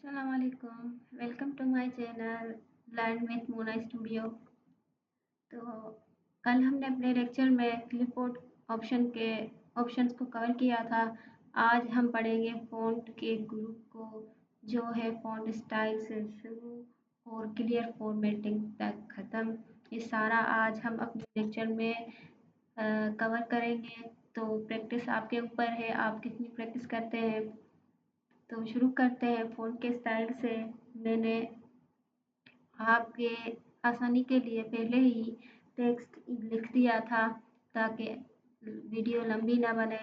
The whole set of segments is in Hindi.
अस्सलामुअलैकुम, welcome to my channel learn with Mona studio. तो कल हमने अपने लेक्चर में क्लिपबोर्ड ऑप्शंस को कवर किया था। आज हम पढ़ेंगे फ़ॉन्ट के ग्रुप को, जो है फ़ॉन्ट स्टाइल से शुरू और क्लियर फॉर्मेटिंग तक ख़त्म। ये सारा आज हम अपने लेक्चर में कवर करेंगे। तो प्रैक्टिस आपके ऊपर है, आप कितनी प्रैक्टिस करते हैं। तो शुरू करते हैं फ़ॉन्ट के स्टाइल से। मैंने आपके आसानी के लिए पहले ही टेक्स्ट लिख दिया था ताकि वीडियो लंबी ना बने।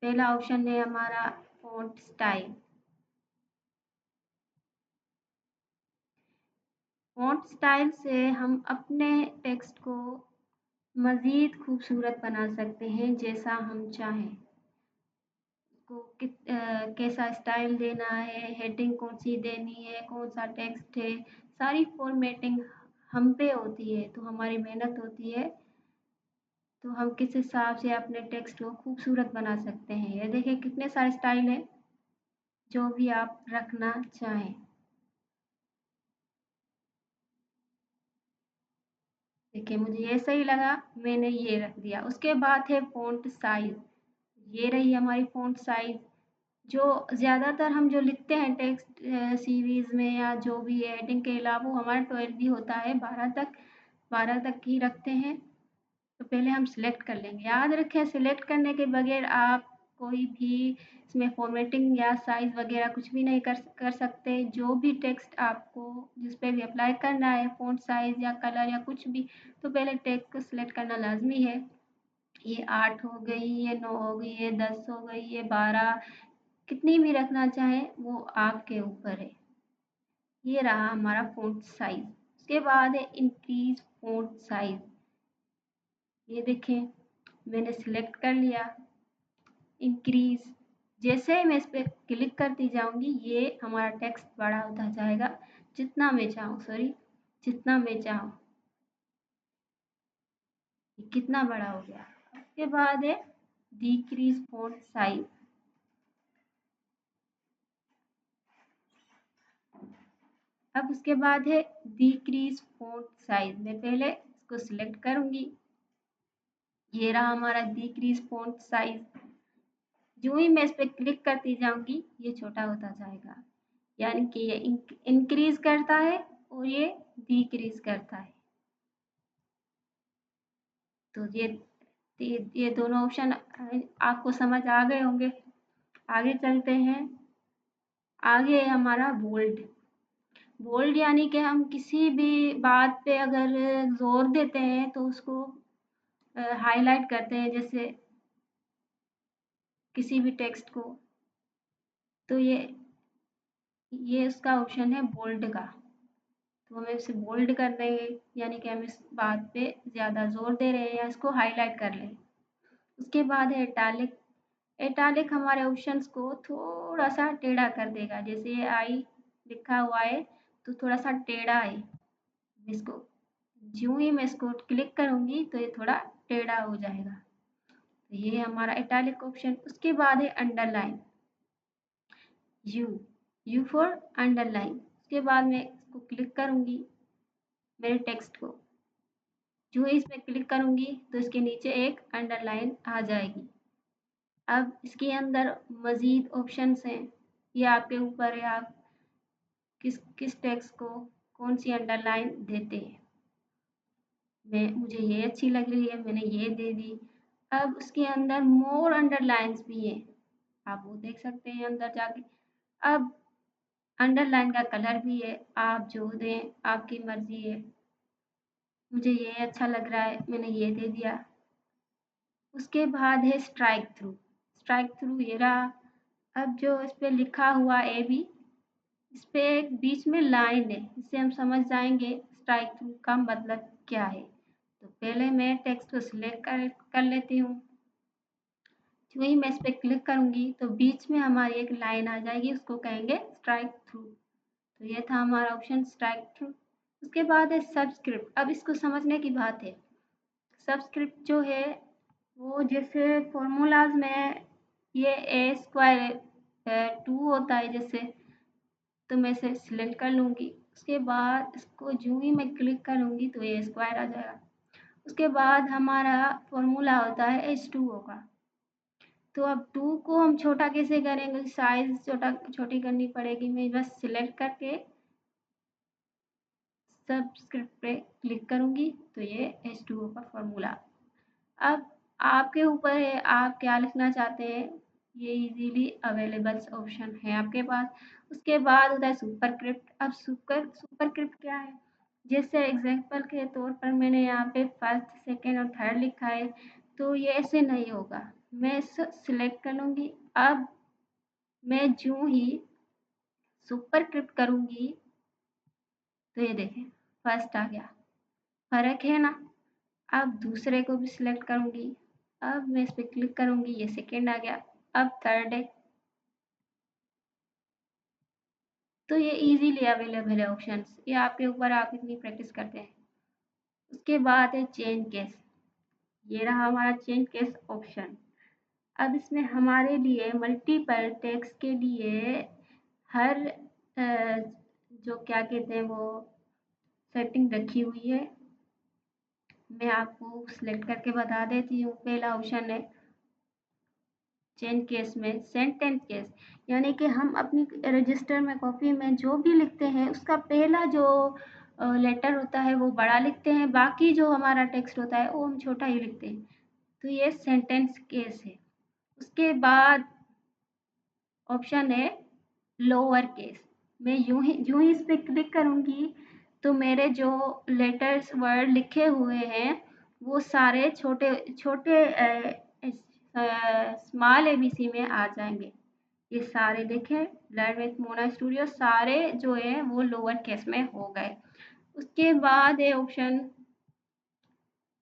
पहला ऑप्शन है हमारा फ़ॉन्ट स्टाइल। फ़ॉन्ट स्टाइल से हम अपने टेक्स्ट को मज़ीद खूबसूरत बना सकते हैं जैसा हम चाहें। को कैसा स्टाइल देना है, हेडिंग कौन सी देनी है, कौन सा टेक्स्ट है, सारी फॉर्मेटिंग हम पे होती है। तो हमारी मेहनत होती है, तो हम किस हिसाब से अपने टेक्स्ट को खूबसूरत बना सकते हैं। ये देखिए कितने सारे स्टाइल हैं जो भी आप रखना चाहें। देखिए मुझे ये सही लगा, मैंने ये रख दिया। उसके बाद है फ़ॉन्ट साइज़। ये रही हमारी फ़ॉन्ट साइज़। जो ज़्यादातर हम जो लिखते हैं टेक्स्ट सीरीज़ में या जो भी हेडिंग के अलावा, वो हमारा 12 भी होता है, 12 तक ही रखते हैं। तो पहले हम सिलेक्ट कर लेंगे। याद रखें, सिलेक्ट करने के बगैर आप कोई भी इसमें फॉर्मेटिंग या साइज़ वगैरह कुछ भी नहीं कर सकते। जो भी टेक्स्ट आपको जिस पे भी अप्लाई करना है, फ़ॉन्ट साइज़ या कलर या कुछ भी, तो पहले टेक्स्ट को सिलेक्ट करना लाज़मी है। ये 8 हो गई, ये 9 हो गई, ये 10 हो गई, ये 12, कितनी भी रखना चाहें वो आपके ऊपर है। ये रहा हमारा फ़ॉन्ट साइज़। उसके बाद है इंक्रीज़ फ़ॉन्ट साइज़। ये देखें मैंने सिलेक्ट कर लिया, इंक्रीज़। जैसे ही मैं इस पे क्लिक करती जाऊँगी, ये हमारा टेक्स्ट बड़ा होता जाएगा जितना मैं चाहूँ, जितना मैं चाहूँ। ये कितना बड़ा हो गया। उसके बाद है डिक्रीज़ फ़ॉन्ट साइज़। अब उसके बाद है डिक्रीज़ फ़ॉन्ट साइज़। मैं पहले इसको सिलेक्ट करूँगी। ये रहा हमारा डिक्रीज़ फ़ॉन्ट साइज़। जो ही मैं इस पे क्लिक करती जाऊँगी, ये छोटा होता जाएगा। यानी कि ये इंक्रीज़ करता है और ये डिक्रीज़ करता है। तो ये दोनों ऑप्शन आपको समझ आ गए होंगे। आगे चलते हैं। आगे है हमारा बोल्ड। बोल्ड यानी कि हम किसी भी बात पे अगर ज़ोर देते हैं तो उसको हाइलाइट करते हैं, जैसे किसी भी टेक्स्ट को। तो ये उसका ऑप्शन है बोल्ड का। तो हमें इसे बोल्ड कर देंगे, यानी कि हम इस बात पे ज़्यादा ज़ोर दे रहे हैं या इसको हाइलाइट कर लें। उसके बाद है इटैलिक। इटैलिक हमारे ऑप्शंस को थोड़ा-सा टेढ़ा कर देगा। जैसे ये आई लिखा हुआ है तो थोड़ा-सा टेढ़ा है। इसको ज्यों ही मैं इसको क्लिक करूँगी तो ये थोड़ा टेढ़ा हो जाएगा। तो ये है हमारा इटैलिक ऑप्शन। उसके बाद है underline. You you for underline. उसके बाद मैं इसको क्लिक करूँगी मेरे टेक्स्ट को। जो ही इसमें क्लिक करूँगी तो इसके नीचे एक अंडरलाइन आ जाएगी। अब इसके अंदर मज़ीद ऑप्शंस हैं, ये आपके ऊपर है, आप किस टेक्स्ट को कौन सी अंडरलाइन देते हैं। मुझे ये अच्छी लग रही है, मैंने ये दे दी। अब उसके अंदर मोर अंडरलाइंस भी हैं, आप वो देख सकते हैं अंदर जाके। अब अंडरलाइन का कलर भी है, आप जो दें आपकी मर्ज़ी है। मुझे ये अच्छा लग रहा है, मैंने ये दे दिया। उसके बाद है स्ट्राइक थ्रू। स्ट्राइक थ्रू ये रहा। अब जो इस पे लिखा हुआ ए बी, इस पे एक बीच में लाइन है, इससे हम समझ जाएंगे स्ट्राइक थ्रू का मतलब क्या है। तो पहले मैं टेक्स्ट को सिलेक्ट कर लेती हूँ। जो ही मैं इस पे क्लिक करूँगी तो बीच में हमारी एक लाइन आ जाएगी, उसको कहेंगे स्ट्राइक थ्रू। तो ये था हमारा ऑप्शन स्ट्राइक थ्रू। उसके बाद है सबस्क्रिप्ट। अब इसको समझने की बात है। सबस्क्रिप्ट जो है वो जैसे फॉर्मूलाज में ये ए स्क्वायर 2 होता है, जैसे तो मैं इसे सिलेक्ट कर लूँगी। उसके बाद इसको जो ही मैं क्लिक करूँगी तो ये स्क्वायर आ जाएगा। उसके बाद हमारा फॉर्मूला होता है H2O का। तो अब 2 को हम छोटा कैसे करेंगे, साइज़ छोटी करनी पड़ेगी। मैं बस सिलेक्ट करके सबस्क्रिप्ट पे क्लिक करूँगी तो ये H2O का फॉर्मूला। अब आपके ऊपर है आप क्या लिखना चाहते हैं, ये इजीली अवेलेबल ऑप्शन है आपके पास। उसके बाद होता है सुपरस्क्रिप्ट। अब सुपरस्क्रिप्ट क्या है, जैसे एग्जांपल के तौर पर मैंने यहाँ पे फर्स्ट, सेकंड और थर्ड लिखा है, तो ये ऐसे नहीं होगा। मैं इसे सिलेक्ट कर लूँगी। अब मैं जो ही सुपरस्क्रिप्ट करूँगी तो ये देखें फर्स्ट आ गया, फ़र्क है ना। अब दूसरे को भी सिलेक्ट करूँगी। अब मैं इस पे क्लिक करूँगी, ये सेकंड आ गया, अब थर्ड है। तो ये इजीली अवेलेबल है ऑप्शंस, ये आपके ऊपर आप कितनी प्रैक्टिस करते हैं। उसके बाद है चेंज केस। ये रहा हमारा चेंज केस ऑप्शन। अब इसमें हमारे लिए मल्टीपल टेक्स्ट के लिए हर जो क्या कहते हैं वो सेटिंग रखी हुई है। मैं आपको सिलेक्ट करके बता देती हूँ। पहला ऑप्शन है चेंज केस में सेंटेंस केस, यानी कि हम अपनी रजिस्टर में कॉपी में जो भी लिखते हैं उसका पहला जो लेटर होता है वो बड़ा लिखते हैं, बाकी जो हमारा टेक्स्ट होता है वो हम छोटा ही लिखते हैं। तो ये सेंटेंस केस है। उसके बाद ऑप्शन है लोअर केस। मैं यूं ही इस पर क्लिक करूँगी तो मेरे जो लेटर्स वर्ड लिखे हुए हैं वो सारे छोटे छोटे स्मॉल एबीसी में आ जाएंगे। ये सारे देखें लर्न विथ मोना स्टूडियो सारे जो है वो लोअर केस में हो गए। उसके बाद है ऑप्शन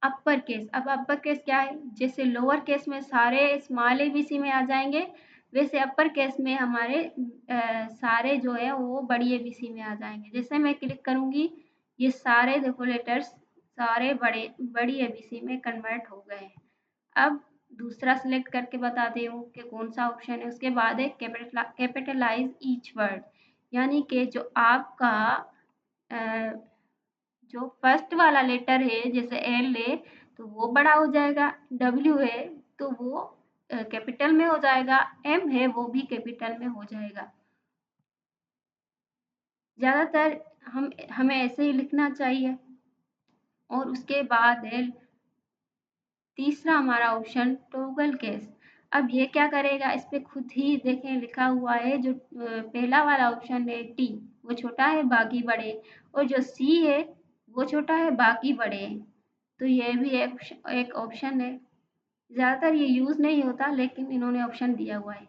अपर केस। अब अपर केस क्या है, जैसे लोअर केस में सारे स्मॉल एबीसी में आ जाएंगे, वैसे अपर केस में हमारे सारे जो है वो बड़ी एबीसी में आ जाएंगे। जैसे मैं क्लिक करूँगी ये सारे देखो लेटर्स सारे बड़ी एबीसी में कन्वर्ट हो गए। अब दूसरा सिलेक्ट करके बताती हूँ कि कौन सा ऑप्शन है। उसके बाद है कैपिटलाइज ईच वर्ड, यानी कि जो आपका जो फर्स्ट वाला लेटर है जैसे एल है तो वो बड़ा हो जाएगा, डब्ल्यू है तो वो कैपिटल में हो जाएगा, एम है वो भी कैपिटल में हो जाएगा। ज़्यादातर हमें ऐसे ही लिखना चाहिए। और उसके बाद है तीसरा हमारा ऑप्शन टॉगल केस। अब ये क्या करेगा, इस पे खुद ही देखें लिखा हुआ है जो पहला वाला ऑप्शन है टी वो छोटा है बाकी बड़े, और जो सी है वो छोटा है बाकी बड़े हैं। तो ये भी एक ऑप्शन है। ज़्यादातर ये यूज़ नहीं होता लेकिन इन्होंने ऑप्शन दिया हुआ है।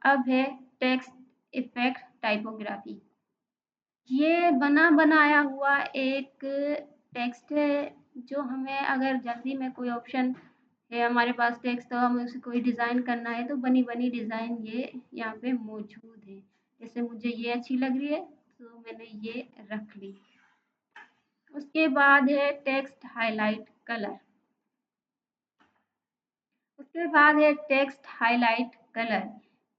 अब है टेक्स्ट इफेक्ट टाइपोग्राफी। ये बना बनाया हुआ एक टेक्स्ट है जो हमें अगर जल्दी में कोई ऑप्शन है हमारे पास टेक्स्ट तो हमें उसे कोई डिज़ाइन करना है तो बनी बनी डिज़ाइन ये यहाँ पे मौजूद है। जैसे मुझे ये अच्छी लग रही है तो मैंने ये रख ली। उसके बाद है टेक्स्ट हाईलाइट कलर। उसके बाद है टेक्स्ट हाईलाइट कलर,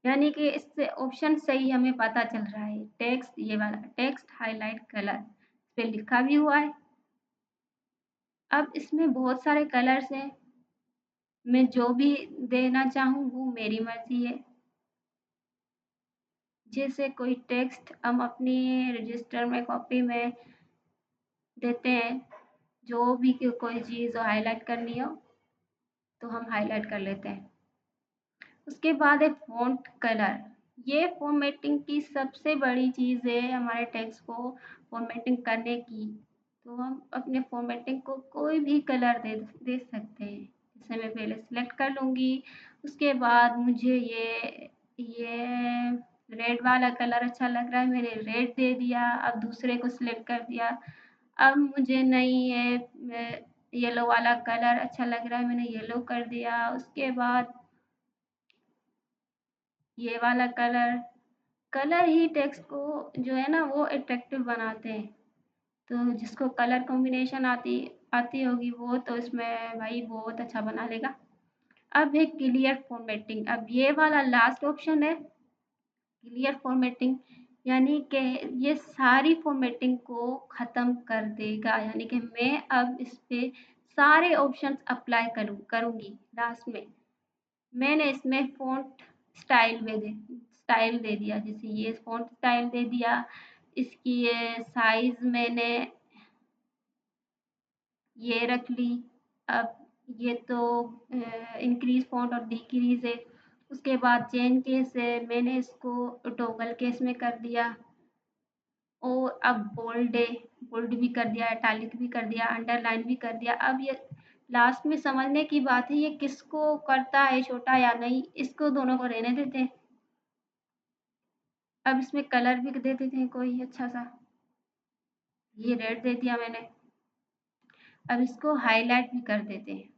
यानी कि इससे ऑप्शन से ही हमें पता चल रहा है टेक्स्ट ये वाला टेक्स्ट हाईलाइट कलर इस पे लिखा भी हुआ है। अब इसमें बहुत सारे कलर्स हैं, मैं जो भी देना चाहूँ वो मेरी मर्जी है। जैसे कोई टेक्स्ट हम अपनी रजिस्टर में कॉपी में देते हैं, जो भी कोई चीज़ हाईलाइट करनी हो तो हम हाईलाइट कर लेते हैं। उसके बाद है फ़ॉन्ट कलर। ये फॉर्मेटिंग की सबसे बड़ी चीज़ है हमारे टेक्स्ट को फॉर्मेटिंग करने की। तो हम अपने फॉर्मेटिंग को कोई भी कलर दे सकते हैं। जैसे मैं पहले सिलेक्ट कर लूँगी, उसके बाद मुझे ये रेड वाला कलर अच्छा लग रहा है मैंने रेड दे दिया। अब दूसरे को सिलेक्ट कर दिया। अब मुझे नहीं ये येलो वाला कलर अच्छा लग रहा है मैंने येलो कर दिया। उसके बाद ये वाला कलर ही टेक्स्ट को जो है ना वो अट्रैक्टिव बनाते हैं। तो जिसको कलर कॉम्बिनेशन आती होगी वो तो इसमें भाई बहुत अच्छा बना लेगा। अब है क्लियर फॉर्मेटिंग। अब ये वाला लास्ट ऑप्शन है क्लियर फॉर्मेटिंग। यानी कि ये सारी फॉर्मेटिंग को ख़त्म कर देगा, यानी कि मैं अब इस पे सारे ऑप्शंस अप्लाई करूँगी। लास्ट में मैंने इसमें स्टाइल दे दिया, जैसे ये फ़ॉन्ट स्टाइल दे दिया, इसकी ये साइज़ मैंने ये रख ली। अब ये तो इंक्रीज़ फ़ॉन्ट और डिक्रीज़ है। उसके बाद चेंज केस है, मैंने इसको टॉगल केस में कर दिया। और अब बोल्ड है, बोल्ड भी कर दिया, इटैलिक भी कर दिया, अंडरलाइन भी कर दिया। अब ये लास्ट में समझने की बात है, ये किसको करता है छोटा या नहीं, इसको दोनों को रहने देते हैं। अब इसमें कलर भी दे देते हैं कोई अच्छा सा, ये रेड दे दिया मैंने। अब इसको हाईलाइट भी कर देते हैं।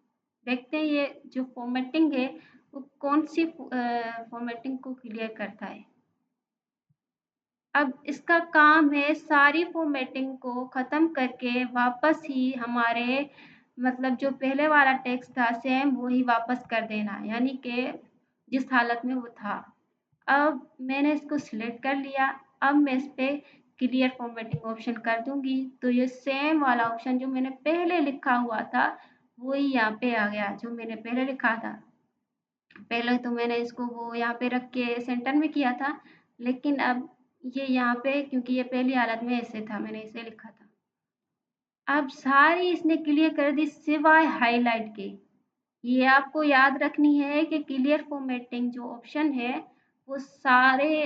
देखते हैं ये जो फॉर्मेटिंग है वो कौन सी फॉर्मेटिंग को क्लियर करता है। अब इसका काम है सारी फॉर्मेटिंग को ख़त्म करके वापस ही हमारे मतलब जो पहले वाला टेक्स्ट था सेम वही वापस कर देना, यानी कि जिस हालत में वो था। अब मैंने इसको सिलेक्ट कर लिया। अब मैं इस पे क्लियर फॉर्मेटिंग ऑप्शन कर दूँगी, तो ये सेम वाला ऑप्शन जो मैंने पहले लिखा हुआ था वही यहाँ पे आ गया, जो मैंने पहले लिखा था। पहले तो मैंने इसको वो यहाँ पे रख के सेंटर में किया था, लेकिन अब ये यहाँ पे क्योंकि ये पहली हालत में ऐसे था, मैंने इसे लिखा था। अब सारी इसने क्लियर कर दी सिवाय हाइलाइट के। ये आपको याद रखनी है कि क्लियर फॉर्मेटिंग जो ऑप्शन है वो सारे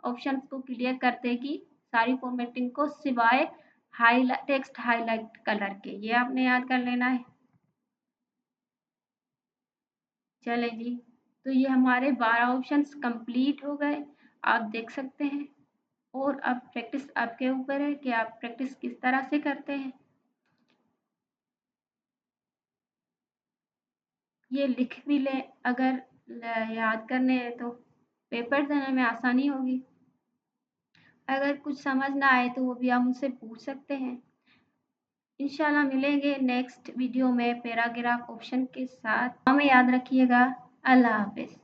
ऑप्शंस को क्लियर कर देगी, सारी फॉर्मेटिंग को सिवाय टेक्स्ट हाईलाइट कलर के। ये आपने याद कर लेना है। चले जी, तो ये हमारे 12 ऑप्शंस कंप्लीट हो गए, आप देख सकते हैं। और अब प्रैक्टिस आपके ऊपर है कि आप प्रैक्टिस किस तरह से करते हैं। ये लिख भी लें, अगर याद करने हैं तो पेपर देने में आसानी होगी। अगर कुछ समझ ना आए तो वो भी आप मुझसे पूछ सकते हैं। इंशाल्लाह मिलेंगे नेक्स्ट वीडियो में पैराग्राफ ऑप्शन के साथ। हमें याद रखिएगा। अल्लाह हाफ़िज़।